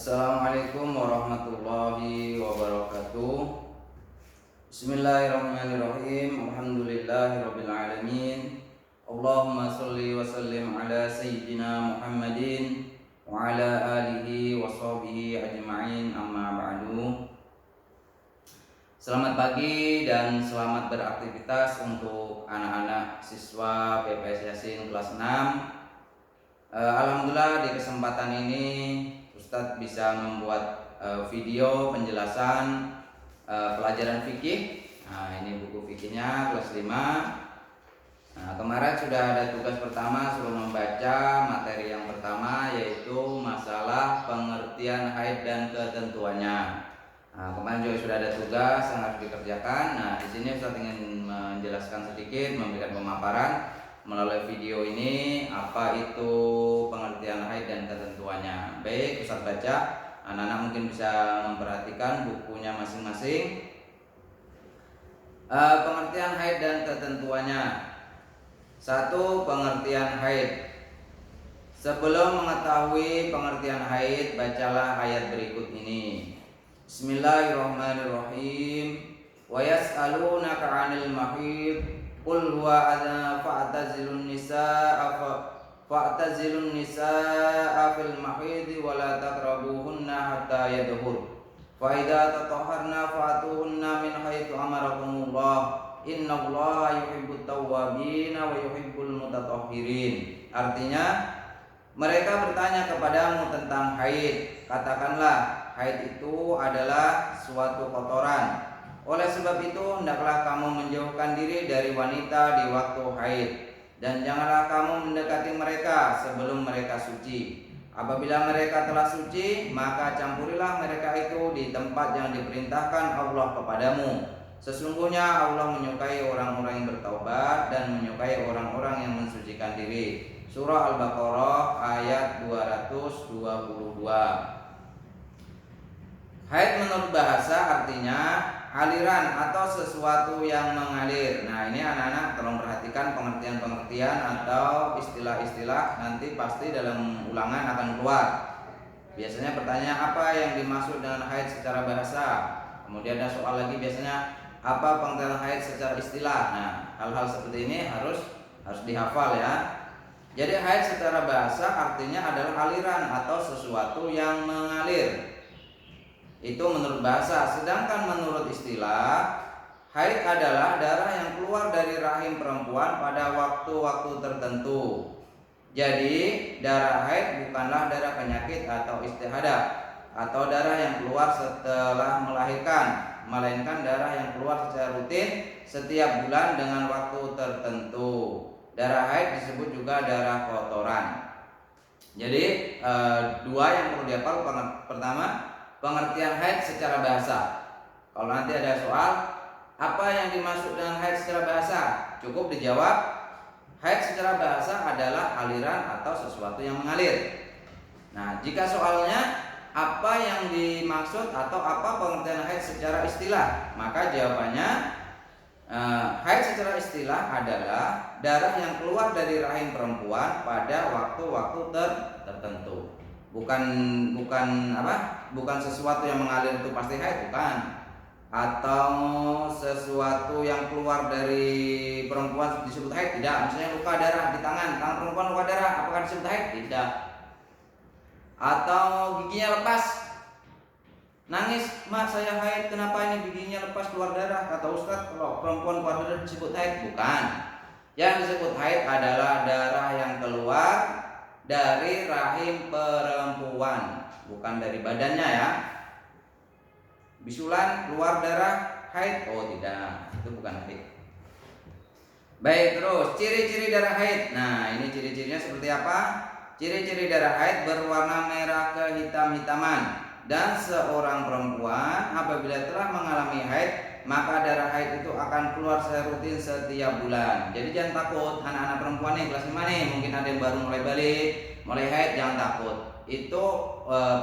Assalamualaikum warahmatullahi wabarakatuh. Bismillahirrahmanirrahim. Alhamdulillahirabbil alamin. Allahumma shalli wa sallim ala sayyidina Muhammadin wa ala alihi wa sahbihi ajma'in, amma ba'du. Selamat pagi dan selamat beraktivitas untuk anak-anak siswa PPS Yasin kelas 6. Alhamdulillah di kesempatan ini Ustadz bisa membuat video penjelasan pelajaran fikih. Nah, ini buku fikihnya kelas 5. Nah, kemarin sudah ada tugas pertama, suruh membaca materi yang pertama, yaitu masalah pengertian haid dan ketentuannya. Nah, kemarin juga sudah ada tugas yang harus dikerjakan. Nah, di sini Ustadz ingin menjelaskan sedikit, memberikan pemaparan melalui video ini apa itu pengertian haid dan ketentuannya. Baik, Ustadz baca. Anak-anak mungkin bisa memperhatikan bukunya masing-masing. Pengertian haid dan ketentuannya. 1. Pengertian haid. Sebelum mengetahui pengertian haid, bacalah ayat berikut ini. Bismillahirrahmanirrahim. Wa yas'alunaka 'anil mahid qul huwa adza fa'tazilun nisaa fil mahidi wa la taqrabuhunna hatta yadhhur fa idza tatahharna fa'tuhunna min haitsu amarakumullah innallaha yuhibbut tawwabin wa yuhibbul mutatahhirin. Artinya, mereka bertanya kepadamu tentang haid, katakanlah haid itu adalah suatu kotoran. Oleh sebab itu, hendaklah kamu menjauhkan diri dari wanita di waktu haid, dan janganlah kamu mendekati mereka sebelum mereka suci. Apabila mereka telah suci, maka campurilah mereka itu di tempat yang diperintahkan Allah kepadamu. Sesungguhnya Allah menyukai orang-orang yang bertaubat dan menyukai orang-orang yang mensucikan diri. Surah Al-Baqarah ayat 222. Haid menurut bahasa artinya aliran atau sesuatu yang mengalir. Nah, ini anak-anak tolong perhatikan pengertian-pengertian atau istilah-istilah, nanti pasti dalam ulangan akan keluar. Biasanya pertanyaan apa yang dimaksud dengan haid secara bahasa. Kemudian ada soal lagi biasanya apa pengertian haid secara istilah. Nah, hal-hal seperti ini harus dihafal ya. Jadi haid secara bahasa artinya adalah aliran atau sesuatu yang mengalir. Itu menurut bahasa. Sedangkan menurut istilah, haid adalah darah yang keluar dari rahim perempuan pada waktu-waktu tertentu. Jadi darah haid bukanlah darah penyakit atau istihadah atau darah yang keluar setelah melahirkan, melainkan darah yang keluar secara rutin setiap bulan dengan waktu tertentu. Darah haid disebut juga darah kotoran. Jadi dua yang perlu dihafal. Pertama, pengertian haid secara bahasa. Kalau nanti ada soal, apa yang dimaksud dengan haid secara bahasa? Cukup dijawab, haid secara bahasa adalah aliran atau sesuatu yang mengalir. Nah, jika soalnya apa yang dimaksud atau apa pengertian haid secara istilah, maka jawabannya haid secara istilah adalah darah yang keluar dari rahim perempuan pada waktu-waktu tertentu. Bukan sesuatu yang mengalir itu pasti haid, bukan. Atau sesuatu yang keluar dari perempuan disebut haid, tidak. Misalnya luka darah di tangan perempuan luka darah, apakah disebut haid? Tidak. Atau giginya lepas, nangis, "Mak, saya haid, kenapa ini giginya lepas keluar darah?" Kata Ustaz, kalau perempuan keluar darah disebut haid? Bukan. Yang disebut haid adalah darah yang keluar dari rahim perempuan, bukan dari badannya ya. Bisulan keluar darah haid? Oh tidak, itu bukan haid. Baik, terus ciri-ciri darah haid. Nah, ini ciri-cirinya seperti apa? Ciri-ciri darah haid berwarna merah kehitam-hitaman. Dan seorang perempuan apabila telah mengalami haid, maka darah haid itu akan keluar secara rutin setiap bulan. Jadi jangan takut, anak-anak perempuan nih kelas 5 nih, mungkin ada yang baru mulai balik, mulai haid, jangan takut. Itu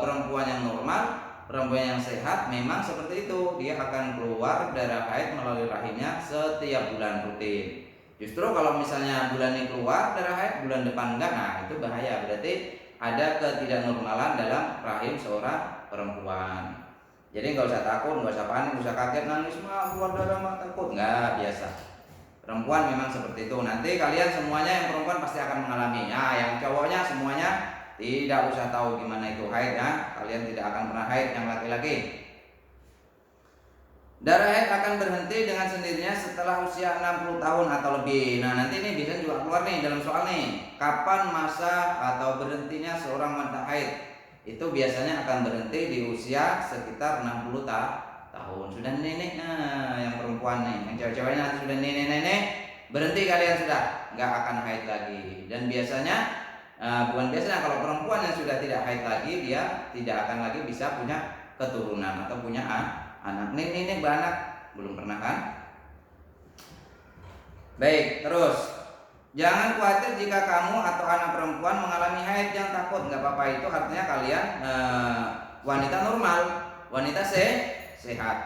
perempuan yang normal, perempuan yang sehat memang seperti itu. Dia akan keluar darah haid melalui rahimnya setiap bulan rutin. Justru kalau misalnya bulan ini keluar darah haid, bulan depan enggak, nah itu bahaya. Berarti ada ketidaknormalan dalam rahim seorang perempuan. Jadi nggak usah takut, nggak usah panik, nggak usah kaget nangis mah keluar darah mah takut, nggak, biasa. Perempuan memang seperti itu. Nanti kalian semuanya yang perempuan pasti akan mengalami. Nah, yang cowoknya semuanya tidak usah tahu gimana itu haid ya. Kalian tidak akan pernah haid yang laki-laki. Darah haid akan berhenti dengan sendirinya setelah usia 60 tahun atau lebih. Nah, nanti ini bisa juga keluar nih dalam soal nih. Kapan masa atau berhentinya seorang wanita haid? Itu biasanya akan berhenti di usia sekitar 60 tahun. Sudah nenek, nah yang perempuan nih, yang cewek-ceweknya nanti sudah nenek-nenek, berhenti kalian sudah, nggak akan haid lagi. Dan biasanya bukan biasanya, kalau perempuan yang sudah tidak haid lagi, dia tidak akan lagi bisa punya keturunan atau punya anak. Nenek beranak belum pernah kan? Baik, terus jangan khawatir jika kamu atau anak perempuan mengalami haid, yang takut, nggak apa-apa. Itu artinya kalian wanita normal, wanita sehat.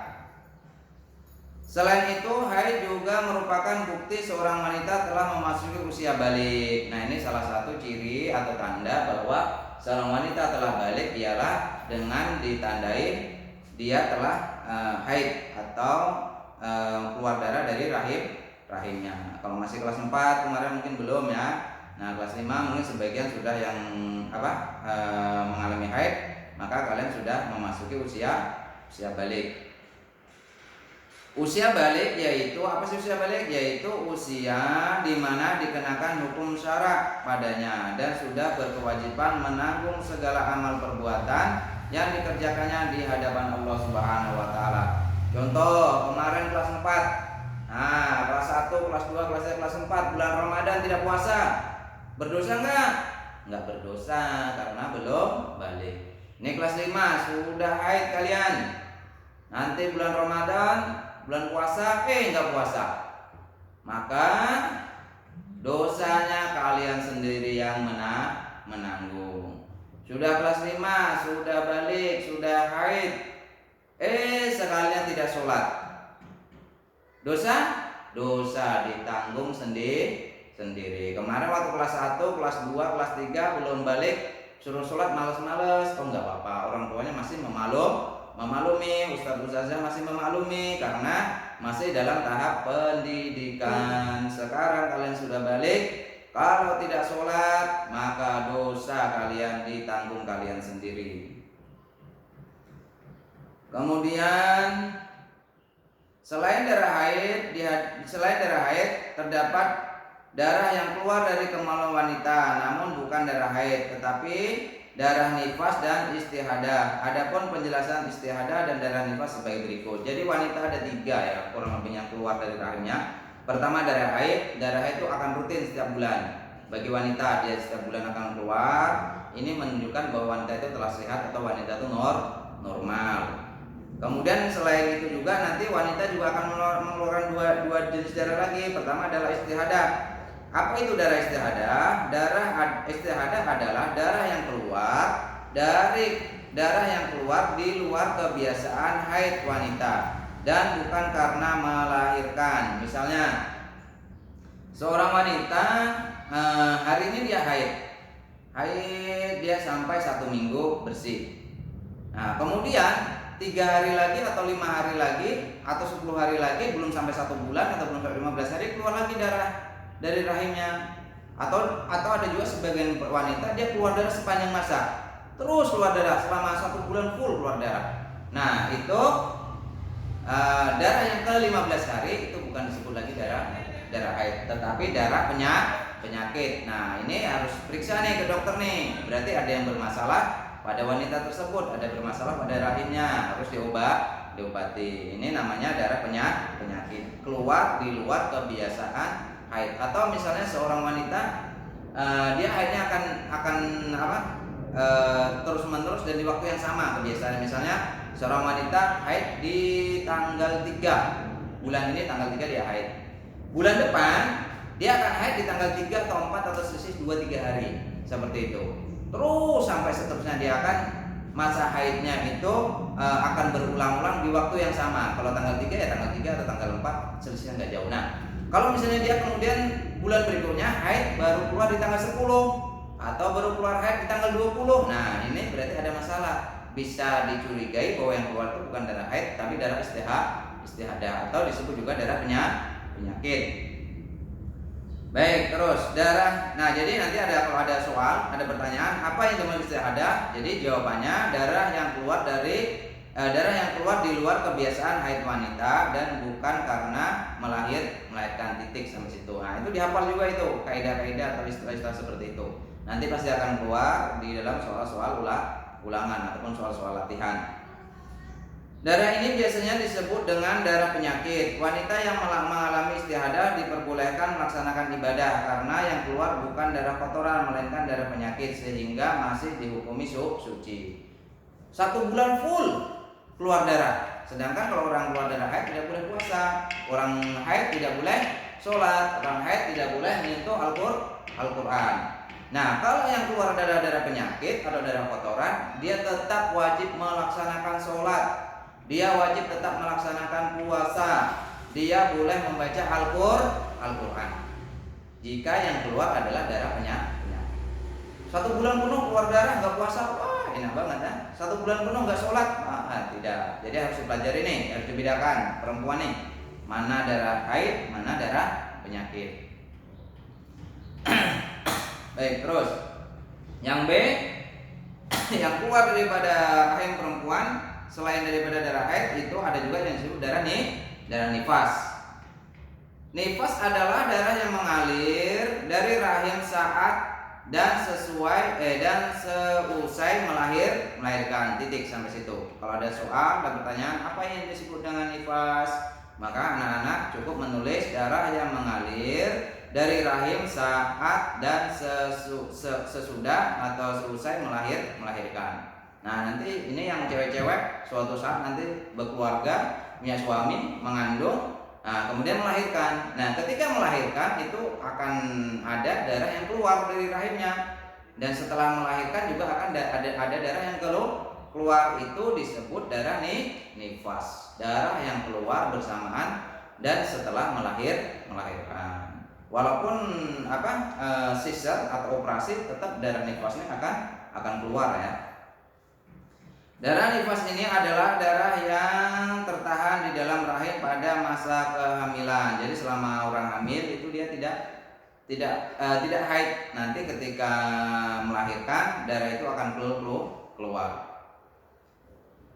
Selain itu, haid juga merupakan bukti seorang wanita telah memasuki usia balik. Nah, ini salah satu ciri atau tanda bahwa seorang wanita telah balik ialah dengan ditandai dia telah haid atau keluar darah dari rahimnya. Kalau masih kelas 4 kemarin mungkin belum ya. Nah, kelas 5 mungkin sebagian sudah yang mengalami haid, maka kalian sudah memasuki usia balik. Usia balik yaitu apa sih usia balik? Yaitu usia di mana dikenakan hukum syara padanya dan sudah berkewajiban menanggung segala amal perbuatan yang dikerjakannya di hadapan Allah Subhanahu wa taala. Contoh, kemarin kelas 4. Nah, kelas 1, kelas 2, kelas 3, kelas 4 bulan Ramadan tidak puasa. Berdosa enggak? Enggak berdosa karena belum balik. Ini kelas 5 sudah haid kalian. Nanti bulan Ramadan, bulan puasa, enggak puasa. Maka dosanya kalian sendiri yang menanggung. Sudah kelas 5, sudah balik, sudah haid, sekalian tidak sholat. Dosa ditanggung sendiri. Kemarin waktu kelas 1, kelas 2, kelas 3 belum balik, suruh sholat males-males. Enggak apa-apa, orang tuanya masih memaklumi, ustaz-ustaznya masih memaklumi karena masih dalam tahap pendidikan. Sekarang kalian sudah balik, kalau tidak sholat maka dosa kalian ditanggung kalian sendiri. Kemudian selain darah haid terdapat darah yang keluar dari kemaluan wanita, namun bukan darah haid tetapi darah nifas dan istihadah. Adapun penjelasan istihadah dan darah nifas sebagai berikut. Jadi wanita ada 3 ya kurang lebih yang keluar dari rahimnya. Pertama darah haid. Darah haid itu akan rutin setiap bulan. Bagi wanita dia setiap bulan akan keluar. Ini menunjukkan bahwa wanita itu telah sehat atau wanita itu normal. Kemudian selain itu juga nanti wanita juga akan mengeluarkan dua jenis darah lagi. Pertama adalah istihadah. Apa itu darah istihadah? Darah istihadah adalah darah yang keluar di luar kebiasaan haid wanita dan bukan karena melahirkan. Misalnya seorang wanita hari ini dia haid dia sampai 1 minggu bersih. Nah, kemudian 3 hari lagi atau 5 hari lagi atau 10 hari lagi, belum sampai 1 bulan atau belum sampai 15 hari, keluar lagi darah dari rahimnya. Atau ada juga sebagian wanita dia keluar darah sepanjang masa, terus keluar darah selama 1 bulan full keluar darah. Nah, itu darah yang ke-15 hari itu bukan disebut lagi darah haid, tetapi darah penyakit. Nah, ini harus periksa nih ke dokter nih. Berarti ada yang bermasalah pada wanita tersebut, ada bermasalah pada rahimnya, harus diobati. Ini namanya darah penyakit, keluar di luar kebiasaan haid. Atau misalnya seorang wanita dia haidnya akan terus menerus dan di waktu yang sama kebiasaan. Misalnya seorang wanita haid di tanggal 3 bulan ini, tanggal 3 dia haid, bulan depan dia akan haid di tanggal 3 atau 4 atau selisih 2-3 hari, seperti itu. Terus sampai seterusnya dia akan masa haidnya itu akan berulang-ulang di waktu yang sama. Kalau tanggal 3 ya tanggal 3 atau tanggal 4, selisihnya nggak jauh. Nah, kalau misalnya dia kemudian bulan berikutnya haid baru keluar di tanggal 10, atau baru keluar haid di tanggal 20. Nah, ini berarti ada masalah. Bisa dicurigai bahwa yang keluar itu bukan darah haid tapi darah istihadah atau disebut juga darah penyakit. Baik, terus darah. Nah, jadi nanti kalau ada soal, ada pertanyaan, apa yang dimaksud istihadah? Jadi jawabannya darah yang keluar di luar kebiasaan haid wanita dan bukan karena melahirkan titik sampai situ. Nah, itu dihafal juga itu kaidah-kaidah atau istilah-istilah seperti itu. Nanti pasti akan keluar di dalam soal-soal ulangan ataupun soal-soal latihan. Darah ini biasanya disebut dengan darah penyakit. Wanita yang mengalami istihadah diperbolehkan melaksanakan ibadah karena yang keluar bukan darah kotoran melainkan darah penyakit sehingga masih dihukumi suci. 1 bulan full keluar darah. Sedangkan kalau orang keluar darah haid tidak boleh puasa, orang haid tidak boleh sholat, orang haid tidak boleh menyentuh Al-Quran. Nah, kalau yang keluar darah penyakit atau darah kotoran, dia tetap wajib melaksanakan sholat, dia wajib tetap melaksanakan puasa, dia boleh membaca Al-Quran. Jika yang keluar adalah darah penyakit. 1 bulan penuh keluar darah nggak puasa, wah enak banget ya. 1 bulan penuh nggak sholat, tidak. Jadi harus dipelajari nih, harus dibedakan perempuan nih, mana darah haid, mana darah penyakit. Baik, terus yang B, yang keluar daripada rahim perempuan selain daripada darah haid itu ada juga yang disebut darah nifas. Nifas adalah darah yang mengalir dari rahim saat dan seusai melahirkan titik sampai situ. Kalau ada soal dan pertanyaan apa yang disebut dengan nifas, maka anak-anak cukup menulis darah yang mengalir dari rahim saat dan sesudah atau seusai melahirkan. Nah, nanti ini yang cewek-cewek suatu saat nanti berkeluarga, punya suami, mengandung, kemudian melahirkan. Nah, ketika melahirkan itu akan ada darah yang keluar dari rahimnya, dan setelah melahirkan juga akan ada darah yang keluar, itu disebut darah nifas, darah yang keluar bersamaan dan setelah melahirkan. Walaupun sisar atau operasi, tetap darah nifasnya akan keluar ya. Darah nifas ini adalah darah yang tertahan di dalam rahim pada masa kehamilan. Jadi selama orang hamil itu dia tidak haid. Nanti ketika melahirkan darah itu akan keluar.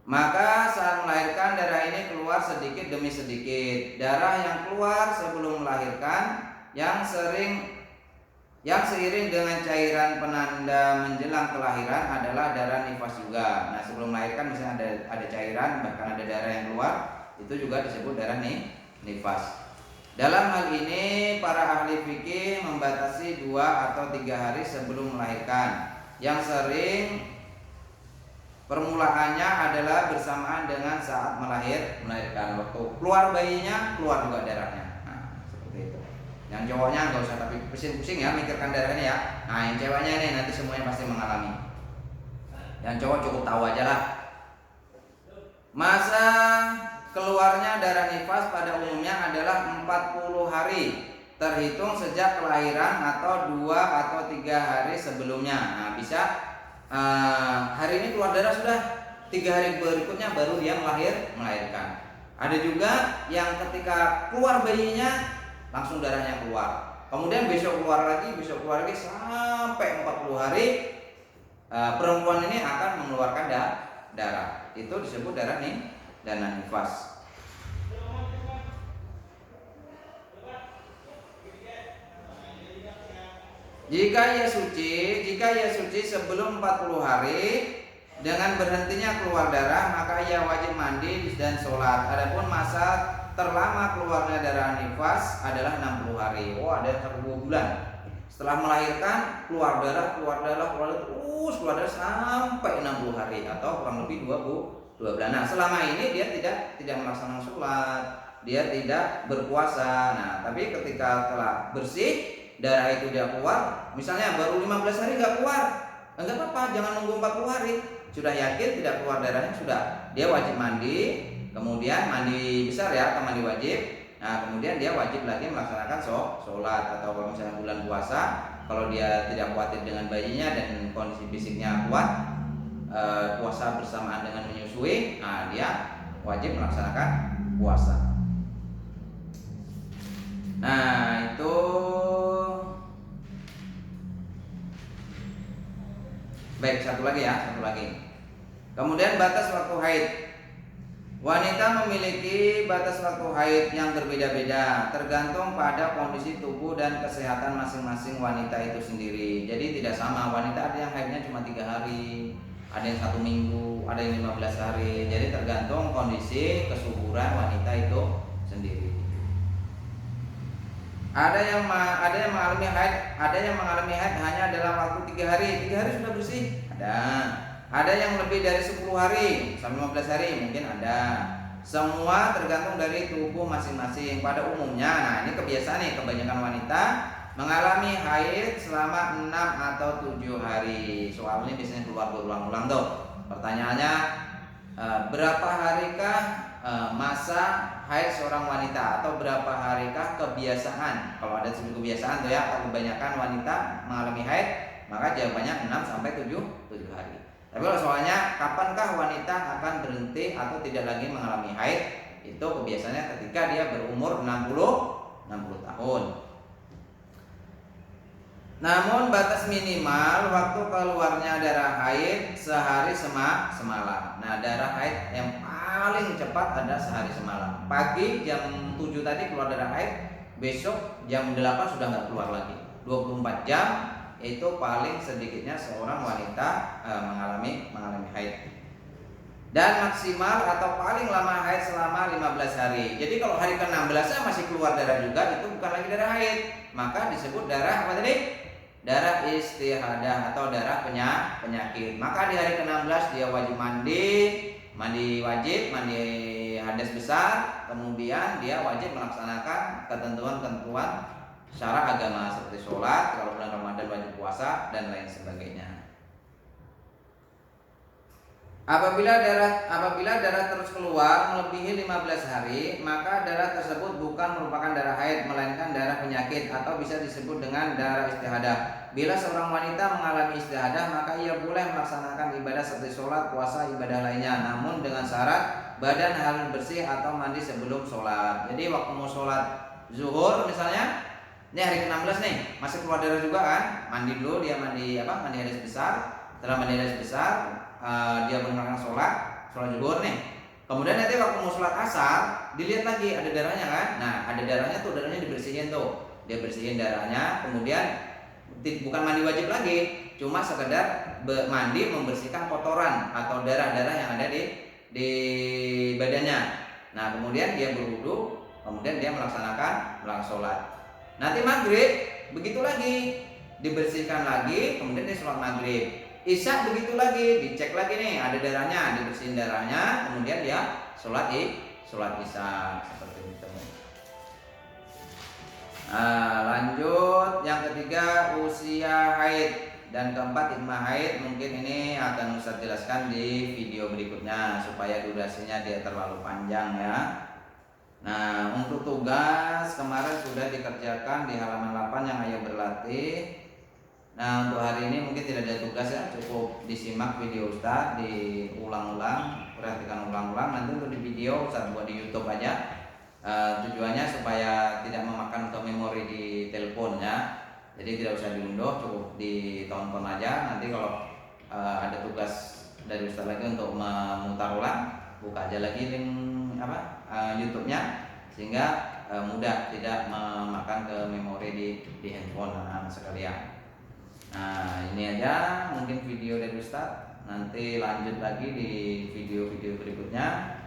Maka saat melahirkan darah ini keluar sedikit demi sedikit. Darah yang keluar sebelum melahirkan yang seiring dengan cairan penanda menjelang kelahiran adalah darah nifas juga. Nah, sebelum melahirkan misalnya ada cairan, bahkan ada darah yang keluar, itu juga disebut darah nifas. Dalam hal ini para ahli fikih membatasi 2 atau 3 hari sebelum melahirkan. Yang sering permulaannya adalah bersamaan dengan saat melahirkan. Waktu keluar bayinya, keluar juga darahnya. Yang cowoknya nggak usah tapi pusing-pusing ya mikirkan darahnya ya. Nah, yang ceweknya ini nanti semuanya pasti mengalami. Yang cowok cukup tahu aja lah. Masa keluarnya darah nifas pada umumnya adalah 40 hari terhitung sejak kelahiran atau 2 atau 3 hari sebelumnya. Nah, bisa hari ini keluar darah sudah 3 hari berikutnya baru dia melahirkan. Ada juga yang ketika keluar bayinya langsung darahnya keluar, kemudian besok keluar lagi sampai 40 hari perempuan ini akan mengeluarkan darah. Itu disebut darah nifas. Jika ia suci sebelum 40 hari dengan berhentinya keluar darah, maka ia wajib mandi dan sholat. Adapun masa terlama keluarnya darah nifas adalah 60 hari. Ada 1-2 bulan. Setelah melahirkan keluar darah terus keluar darah sampai 60 hari atau kurang lebih 2 bulan. Nah, selama ini dia tidak melaksanakan sholat, dia tidak berpuasa. Nah, tapi ketika telah bersih, darah itu dia keluar, misalnya baru 15 hari nggak keluar, enggak apa-apa, jangan nunggu 40 hari. Sudah yakin tidak keluar darahnya, sudah, dia wajib mandi. Kemudian mandi besar ya, atau mandi wajib. Nah, kemudian dia wajib lagi melaksanakan sholat atau kalau misalnya bulan puasa, kalau dia tidak khawatir dengan bayinya dan kondisi fisiknya kuat, puasa bersamaan dengan menyusui, nah dia wajib melaksanakan puasa. Nah itu baik, satu lagi. Kemudian batas waktu haid. Wanita memiliki batas waktu haid yang berbeda-beda, tergantung pada kondisi tubuh dan kesehatan masing-masing wanita itu sendiri. Jadi tidak sama, wanita ada yang haidnya cuma 3 hari, ada yang 1 minggu, ada yang 15 hari. Jadi tergantung kondisi kesuburan wanita itu sendiri. Ada yang mengalami haid hanya dalam waktu 3 hari. 3 hari sudah bersih. Ada yang lebih dari 10 hari sampai 15 hari mungkin ada. Semua tergantung dari tubuh masing-masing. Pada umumnya, nah ini kebiasaan nih, kebanyakan wanita mengalami haid selama 6 atau 7 hari. Soal ini biasanya keluar berulang-ulang tuh. Pertanyaannya, berapa harikah masa haid seorang wanita, atau berapa harikah kebiasaan? Kalau ada sebuah kebiasaan tuh ya, atau kebanyakan wanita mengalami haid, maka jawabannya 6 sampai 7 hari. Tapi kalau soalnya kapankah wanita akan berhenti atau tidak lagi mengalami haid, itu kebiasaannya ketika dia berumur 60 tahun. Namun batas minimal waktu keluarnya darah haid sehari semalam. Nah, darah haid yang paling cepat ada sehari semalam. Pagi jam 7 tadi keluar darah haid, besok jam 8 sudah nggak keluar lagi. 24 jam itu paling sedikitnya seorang wanita mengalami haid. Dan maksimal atau paling lama haid selama 15 hari. Jadi kalau hari ke-16 masih keluar darah juga, itu bukan lagi darah haid, maka disebut darah apa tadi? Darah istihadah atau darah penyakit. Maka di hari ke-16 dia wajib mandi hadas besar, kemudian dia wajib melaksanakan ketentuan-ketentuan syarat agama seperti sholat, kalau bulan Ramadan wajib puasa dan lain sebagainya. Apabila darah terus keluar melebihi 15 hari, maka darah tersebut bukan merupakan darah haid, melainkan darah penyakit atau bisa disebut dengan darah istihadah. Bila seorang wanita mengalami istihadah, maka ia boleh melaksanakan ibadah seperti sholat, puasa, ibadah lainnya, namun dengan syarat badan harus bersih atau mandi sebelum sholat. Jadi waktu mau sholat zuhur misalnya, ini hari ke-16 nih, masih keluar darah juga kan? Mandi dulu, dia mandi hadas besar. Setelah mandi hadas besar, dia melakukan sholat zuhur nih. Kemudian nanti waktu mau sholat asar, dilihat lagi ada darahnya kan? Nah, ada darahnya tuh, darahnya dibersihin tuh. Dia bersihin darahnya, kemudian bukan mandi wajib lagi, cuma sekedar mandi membersihkan kotoran atau darah-darah yang ada di badannya. Nah, kemudian dia berwudu, kemudian dia melaksanakan sholat. Nanti maghrib begitu lagi, dibersihkan lagi, kemudian dia sholat maghrib. Isya begitu lagi, dicek lagi nih ada darahnya, dibersihin darahnya, kemudian dia sholat isya seperti itu. Lanjut yang ketiga, usia haid, dan keempat hikmah haid. Mungkin ini akan Ustaz jelaskan di video berikutnya supaya durasinya dia terlalu panjang ya. Nah, untuk tugas kemarin sudah dikerjakan di halaman 8 yang ayo berlatih. Nah, untuk hari ini mungkin tidak ada tugas ya, cukup disimak video Ustaz, diulang-ulang, perhatikan ulang-ulang. Nanti untuk di video Ustaz buat di YouTube aja. Tujuannya supaya tidak memakan ke memori di telepon ya. Jadi tidak usah diunduh, cukup ditonton aja. Nanti kalau ada tugas dari Ustaz lagi untuk memutar ulang, buka aja lagi link YouTube-nya, sehingga mudah tidak memakan ke memori di handphone anak-anak sekalian. Nah, ini aja mungkin video dari Ustaz. Nanti lanjut lagi di video-video berikutnya.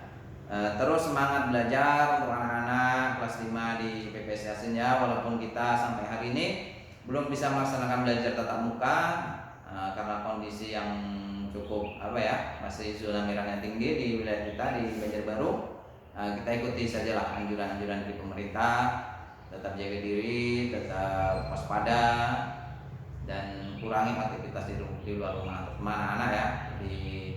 Terus semangat belajar untuk anak-anak kelas 5 di PPS Yasin ya. Walaupun kita sampai hari ini belum bisa melaksanakan belajar tatap muka karena kondisi yang cukup masih zona merahnya tinggi di wilayah kita di Banjarbaru. Kita ikuti sajalah anjuran-anjuran dari pemerintah, tetap jaga diri, tetap waspada, dan kurangi aktivitas di luar rumah. Anak-anak ya,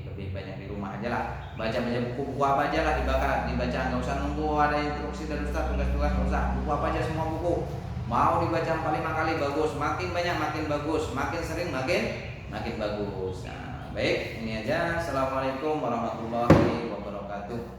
lebih banyak di rumah aja lah. Baca buku apa aja lah dibaca, nggak usah nunggu ada instruksi dari Ustaz, tugas-tugas nggak usah. Buku apa aja, semua buku Mau dibaca 5 kali bagus, makin banyak makin bagus, makin sering makin bagus. Nah, baik, ini aja. Assalamualaikum warahmatullahi wabarakatuh.